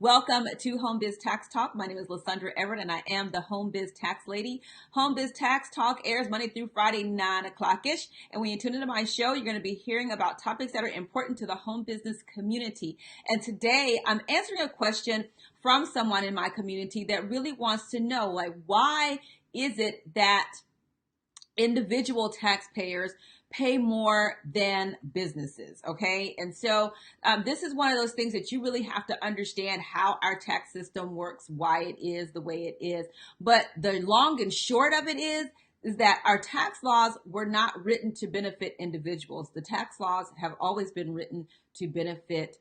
Welcome to Home Biz Tax Talk. My name is Lysandra Everett, and I am the Home Biz Tax Lady. Home Biz Tax Talk airs Monday through Friday, 9 o'clock-ish. And when you tune into my show, you're going to be hearing about topics that are important to the home business community. And today, I'm answering a question from someone in my community that really wants to know, why is it that individual taxpayers pay more than businesses? Okay. And so this is one of those things that you really have to understand how our tax system works, why it is the way it is. But the long and short of it is that our tax laws were not written to benefit individuals. The tax laws have always been written to benefit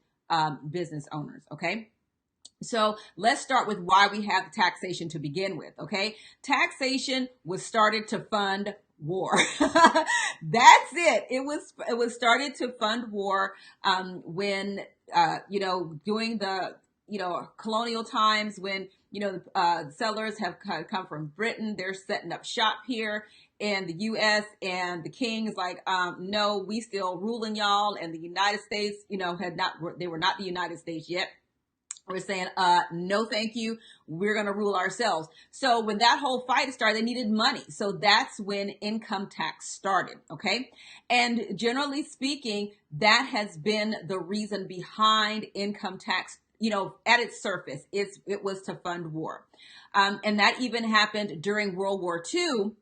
business owners. Okay. So let's start with why we have taxation to begin with. Okay. Taxation was started to fund war. That's it. It was started to fund war when during the colonial times, when settlers have come from Britain. They're setting up shop here in the U.S. and the king is like, no, we still ruling y'all. And the United States, they were not the United States yet. We're saying, no, thank you. We're going to rule ourselves. So when that whole fight started, they needed money. So that's when income tax started. Okay. And generally speaking, that has been the reason behind income tax. At its surface, it was to fund war. And that even happened during World War II,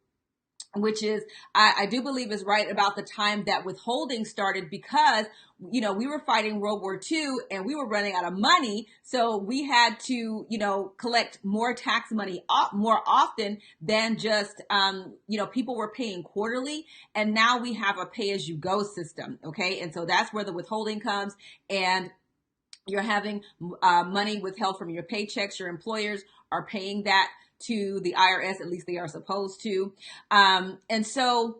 which is, I do believe is right about the time that withholding started, because, we were fighting World War II and we were running out of money. So we had to, collect more tax money more often than just, people were paying quarterly. And now we have a pay as you go system. Okay. And so that's where the withholding comes, and you're having money withheld from your paychecks. Your employers are paying that to the IRS, at least they are supposed to. And so,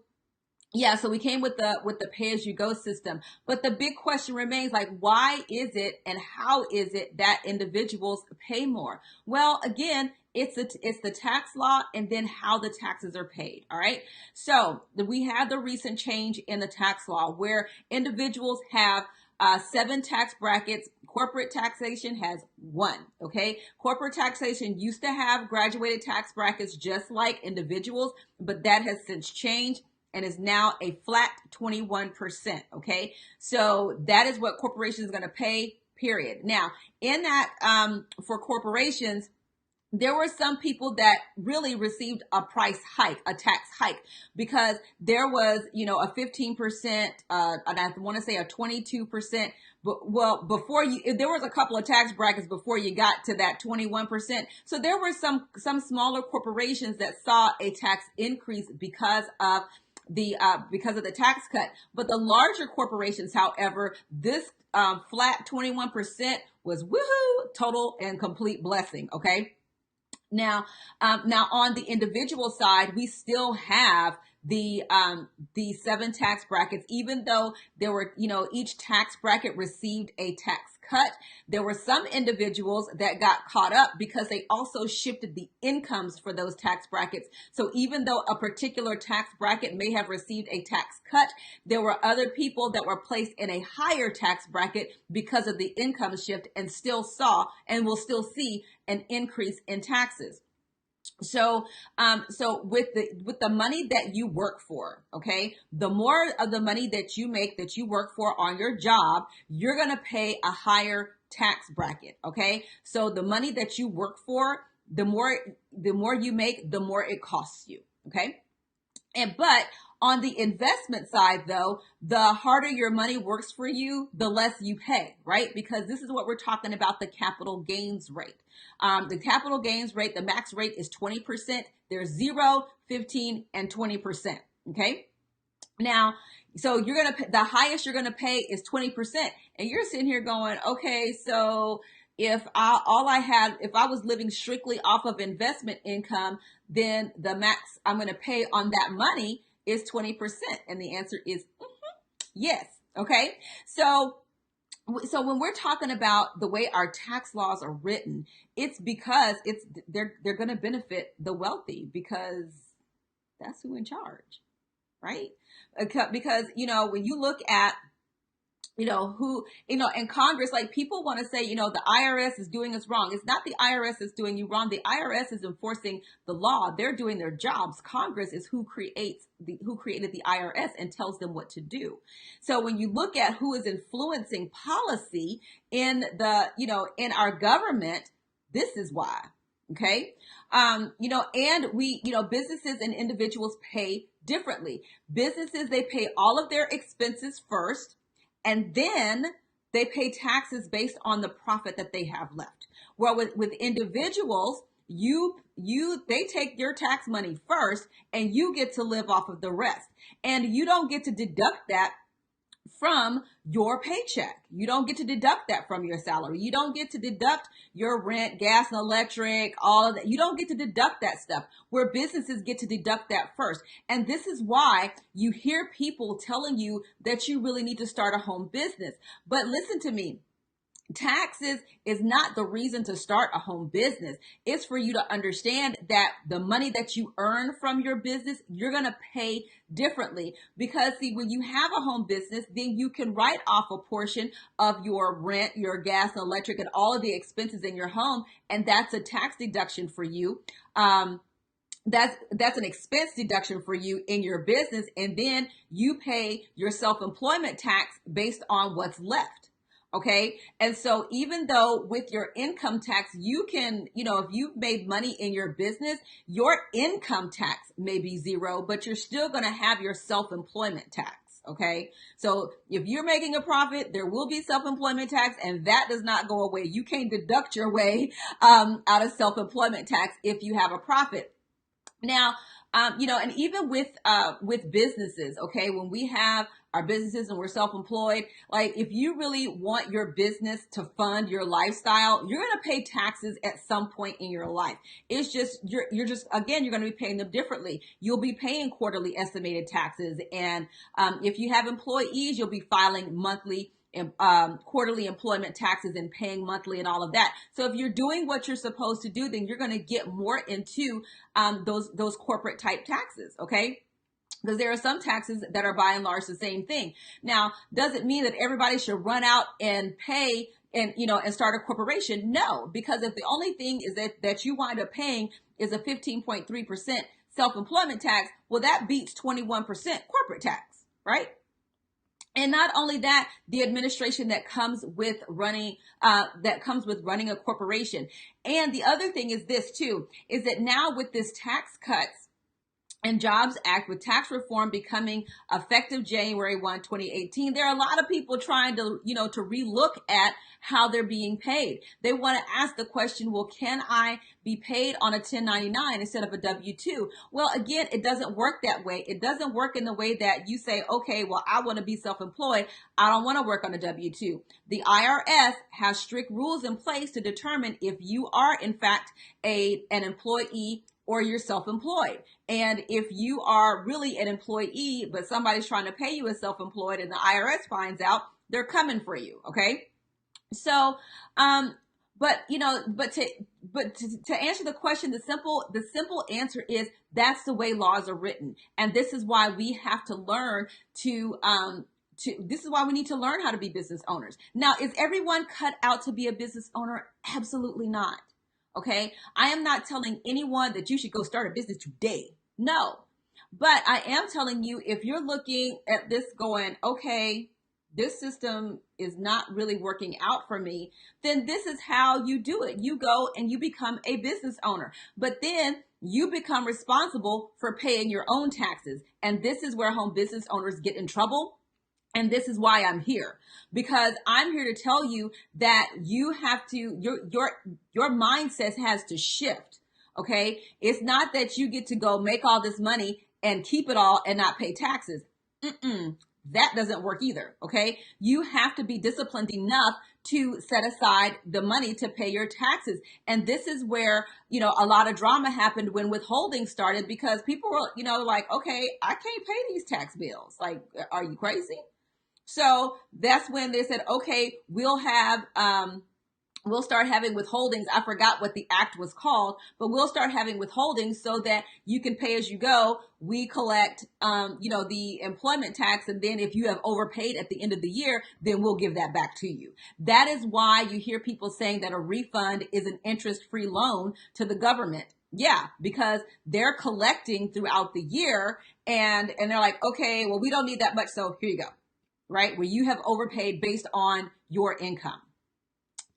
so we came with the pay-as-you-go system. But the big question remains, why is it and how is it that individuals pay more? Well, again, it's the tax law and then how the taxes are paid. All right. So we had the recent change in the tax law where individuals have 7 tax brackets. Corporate taxation has 1. Okay. Corporate taxation used to have graduated tax brackets just like individuals, but that has since changed and is now a flat 21%. Okay. So that is what corporations are going to pay, period. Now, in that, for corporations, there were some people that really received a price hike, a tax hike, because there was, a 15%, and I want to say a 22%. But there was a couple of tax brackets before you got to that 21%. So there were some smaller corporations that saw a tax increase because of the tax cut. But the larger corporations, however, this flat 21% was woohoo, total and complete blessing. Okay. Now on the individual side, we still have the 7 tax brackets, even though there were, each tax bracket received a tax cut. There were some individuals that got caught up because they also shifted the incomes for those tax brackets. So even though a particular tax bracket may have received a tax cut, there were other people that were placed in a higher tax bracket because of the income shift and still saw and will still see an increase in taxes. So with the money that you work for, okay, the more of the money that you make, that you work for on your job, you're going to pay a higher tax bracket. Okay. So the money that you work for, the more you make, the more it costs you. Okay. But on the investment side, though, the harder your money works for you, the less you pay, right? Because this is what we're talking about, the capital gains rate. The capital gains rate, the max rate is 20%. There's 0, 15, and 20%. Okay. Now, so the highest you're going to pay is 20%. And you're sitting here going, okay, so if I was living strictly off of investment income, then the max I'm going to pay on that money is 20%. And the answer is yes. Okay. So when we're talking about the way our tax laws are written, it's because they're going to benefit the wealthy, because that's who in charge, right? Because, when you look at in Congress, like people want to say, the IRS is doing us wrong. It's not the IRS is doing you wrong. The IRS is enforcing the law. They're doing their jobs. Congress is who created the IRS and tells them what to do. So when you look at who is influencing policy in in our government, this is why. Okay. And businesses and individuals pay differently. Businesses, they pay all of their expenses first, and then they pay taxes based on the profit that they have left. Well, with individuals, they take your tax money first, and you get to live off of the rest. And you don't get to deduct that from your paycheck. You don't get to deduct that from your salary. You don't get to deduct your rent, gas and electric, all of that. You don't get to deduct that stuff, where businesses get to deduct that first. And this is why you hear people telling you that you really need to start a home business. But listen to me. Taxes is not the reason to start a home business. It's for you to understand that the money that you earn from your business, you're going to pay differently. Because see, when you have a home business, then you can write off a portion of your rent, your gas, and electric, and all of the expenses in your home. And that's a tax deduction for you. That's an expense deduction for you in your business. And then you pay your self-employment tax based on what's left. Okay. And so even though with your income tax, you can, if you've made money in your business, your income tax may be zero, but you're still going to have your self-employment tax. Okay. So if you're making a profit, there will be self-employment tax, and that does not go away. You can't deduct your way out of self-employment tax if you have a profit. Now, and even with businesses, okay, when we have our businesses and we're self-employed, like if you really want your business to fund your lifestyle, you're going to pay taxes at some point in your life. It's just, you're just, again, you're going to be paying them differently. You'll be paying quarterly estimated taxes. And if you have employees, you'll be filing monthly quarterly employment taxes and paying monthly and all of that. So if you're doing what you're supposed to do, then you're going to get more into those corporate type taxes. Okay. Because there are some taxes that are by and large the same thing. Now, does it mean that everybody should run out and pay and start a corporation? No, because if the only thing is that you wind up paying is a 15.3% self-employment tax, well, that beats 21% corporate tax, right? And not only that, the administration that comes with running a corporation. And the other thing is this too, is that now with this Tax Cuts and Jobs Act, with tax reform becoming effective January 1, 2018, there are a lot of people trying to, to relook at how they're being paid. They want to ask the question, well, can I be paid on a 1099 instead of a W-2? Well, again, it doesn't work that way. It doesn't work in the way that you say, okay, well, I want to be self-employed. I don't want to work on a W-2. The IRS has strict rules in place to determine if you are, in fact, an employee or you're self-employed. And if you are really an employee, but somebody's trying to pay you as self-employed and the IRS finds out, they're coming for you. Okay. So, but to answer the question, the simple answer is that's the way laws are written. And this is why we have to learn this is why we need to learn how to be business owners. Now, is everyone cut out to be a business owner? Absolutely not. Okay. I am not telling anyone that you should go start a business today. No, but I am telling you, if you're looking at this going, okay, this system is not really working out for me, then this is how you do it. You go and you become a business owner, but then you become responsible for paying your own taxes. And this is where home business owners get in trouble. And this is why I'm here, because I'm here to tell you that you have to, your mindset has to shift. Okay. It's not that you get to go make all this money and keep it all and not pay taxes. That doesn't work either. Okay. You have to be disciplined enough to set aside the money to pay your taxes. And this is where, a lot of drama happened when withholding started, because people were, like, okay, I can't pay these tax bills. Like, are you crazy? So that's when they said, okay, we'll have we'll start having withholdings. I forgot what the act was called, but we'll start having withholdings so that you can pay as you go. We collect, the employment tax. And then if you have overpaid at the end of the year, then we'll give that back to you. That is why you hear people saying that a refund is an interest-free loan to the government. Yeah, because they're collecting throughout the year and they're like, okay, well, we don't need that much. So here you go, right? Where you have overpaid based on your income.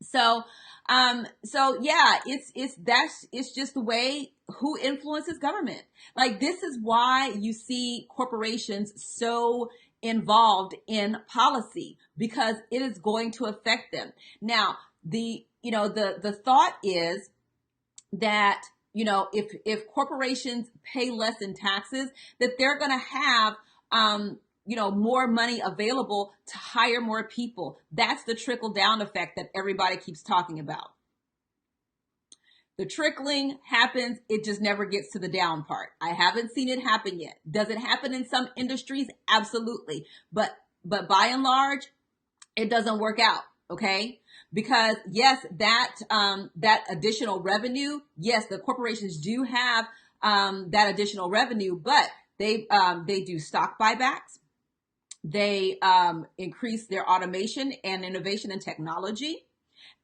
So, yeah, it's just the way who influences government. Like this is why you see corporations so involved in policy because it is going to affect them. Now, the thought is that if corporations pay less in taxes, that they're going to have more money available to hire more people. That's the trickle down effect that everybody keeps talking about. The trickling happens, it just never gets to the down part. I haven't seen it happen yet. Does it happen in some industries? Absolutely. But by and large, it doesn't work out. Okay. Because yes, that additional revenue, yes, the corporations do have, that additional revenue, but they do stock buybacks. They increase their automation and innovation and technology.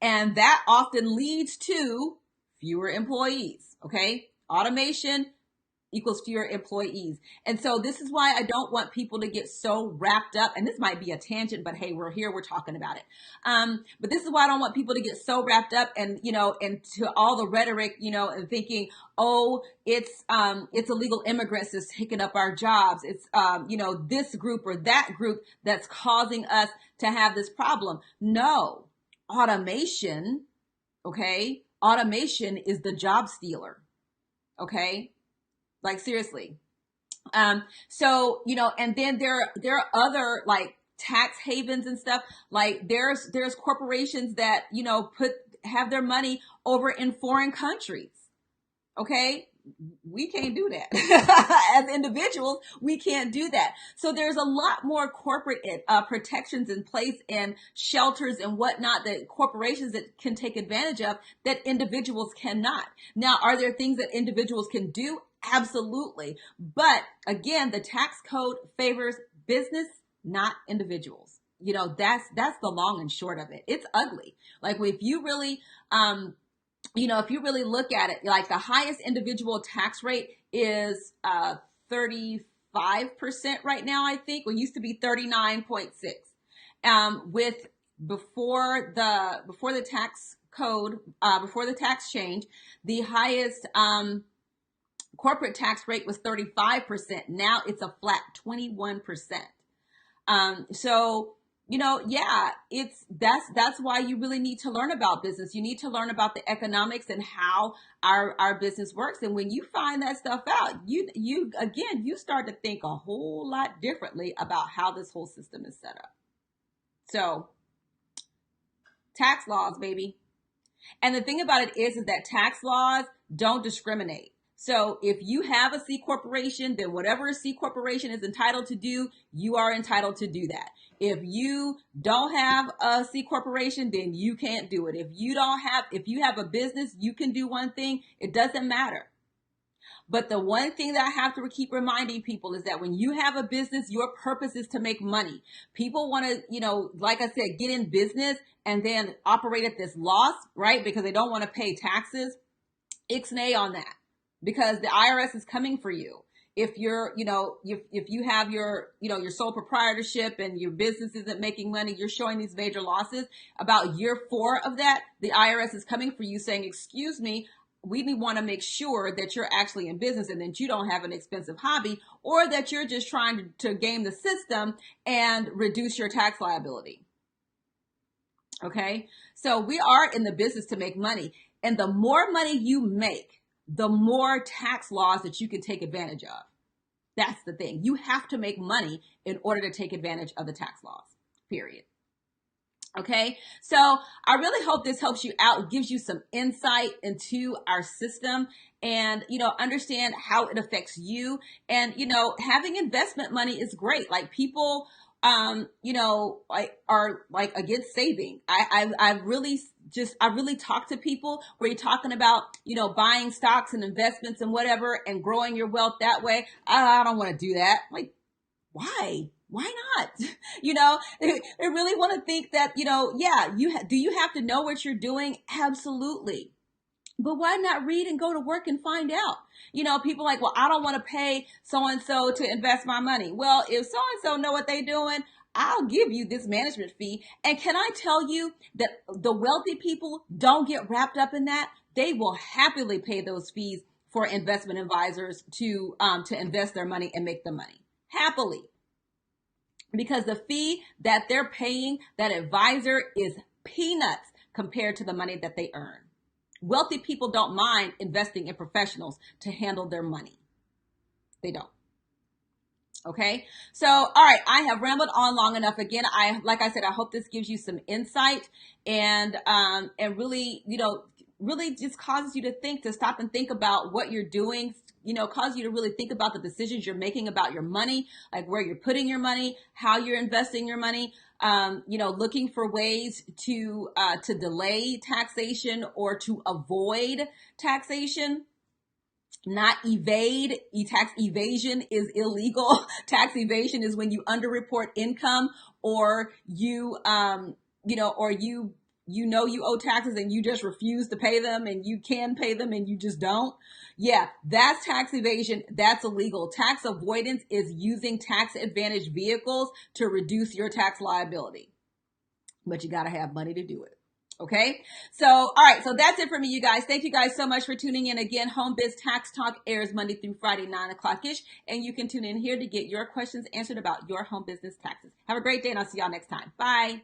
And that often leads to fewer employees. Okay. Automation equals fewer employees. And so this is why I don't want people to get so wrapped up. And this might be a tangent, but hey, we're here, we're talking about it. But this is why I don't want people to get so wrapped up and to all the rhetoric, and thinking, oh, it's illegal immigrants that's taking up our jobs. It's, this group or that group that's causing us to have this problem. No, automation. Okay. Automation is the job stealer. Okay. Like seriously. And then there are other like tax havens and stuff. Like there's corporations that, have their money over in foreign countries. Okay. We can't do that. As individuals, we can't do that. So there's a lot more corporate protections in place and shelters and whatnot that corporations that can take advantage of that individuals cannot. Now, are there things that individuals can do? Absolutely. But again, the tax code favors business, not individuals. That's the long and short of it. It's ugly. Like if you really, if you really look at it, like the highest individual tax rate is 35% right now, I think. It used to be 39.6. With before the tax code, before the tax change, the highest corporate tax rate was 35%. Now it's a flat 21%. That's why you really need to learn about business. You need to learn about the economics and how our business works. And when you find that stuff out, you start to think a whole lot differently about how this whole system is set up. So tax laws, baby. And the thing about it is that tax laws don't discriminate. So if you have a C corporation, then whatever a C corporation is entitled to do, you are entitled to do that. If you don't have a C corporation, then you can't do it. If you have a business, you can do one thing. It doesn't matter. But the one thing that I have to keep reminding people is that when you have a business, your purpose is to make money. People want to, like I said, get in business and then operate at this loss, right? Because they don't want to pay taxes. Ixnay on that. Because the IRS is coming for you. If you're, if you have your, your sole proprietorship and your business isn't making money, you're showing these major losses. About year 4 of that, the IRS is coming for you saying, excuse me, we want to make sure that you're actually in business and that you don't have an expensive hobby or that you're just trying to game the system and reduce your tax liability. Okay. So we are in the business to make money, and the more money you make, the more tax laws that you can take advantage of. That's the thing. You have to make money in order to take advantage of the tax laws, period. Okay. So I really hope this helps you out, gives you some insight into our system and, understand how it affects you. And, having investment money is great. Like people like are like against saving. I really talk to people where you're talking about, buying stocks and investments and whatever and growing your wealth that way. I don't want to do that. Like, why? Why not? They really want to think that, yeah, do you have to know what you're doing? Absolutely. But why not read and go to work and find out? People like, well, I don't want to pay so and so to invest my money. Well, if so and so know what they're doing, I'll give you this management fee. And can I tell you that the wealthy people don't get wrapped up in that? They will happily pay those fees for investment advisors to invest their money and make the money happily, because the fee that they're paying that advisor is peanuts compared to the money that they earn. Wealthy people don't mind investing in professionals to handle their money. They don't. Okay. So, all right. I have rambled on long enough. Again, like I said, I hope this gives you some insight and really, really just causes you to think, to stop and think about what you're doing, cause you to really think about the decisions you're making about your money, like where you're putting your money, how you're investing your money, looking for ways to delay taxation or to avoid taxation. Not evade. Tax evasion is illegal. Tax evasion is when you underreport income, or you you owe taxes and you just refuse to pay them, and you can pay them and you just don't. Yeah, that's tax evasion. That's illegal. Tax avoidance is using tax advantage vehicles to reduce your tax liability. But you got to have money to do it. Okay. So, all right. So that's it for me, you guys. Thank you guys so much for tuning in. Again, Home Biz Tax Talk airs Monday through Friday, 9:00-ish. And you can tune in here to get your questions answered about your home business taxes. Have a great day, and I'll see y'all next time. Bye.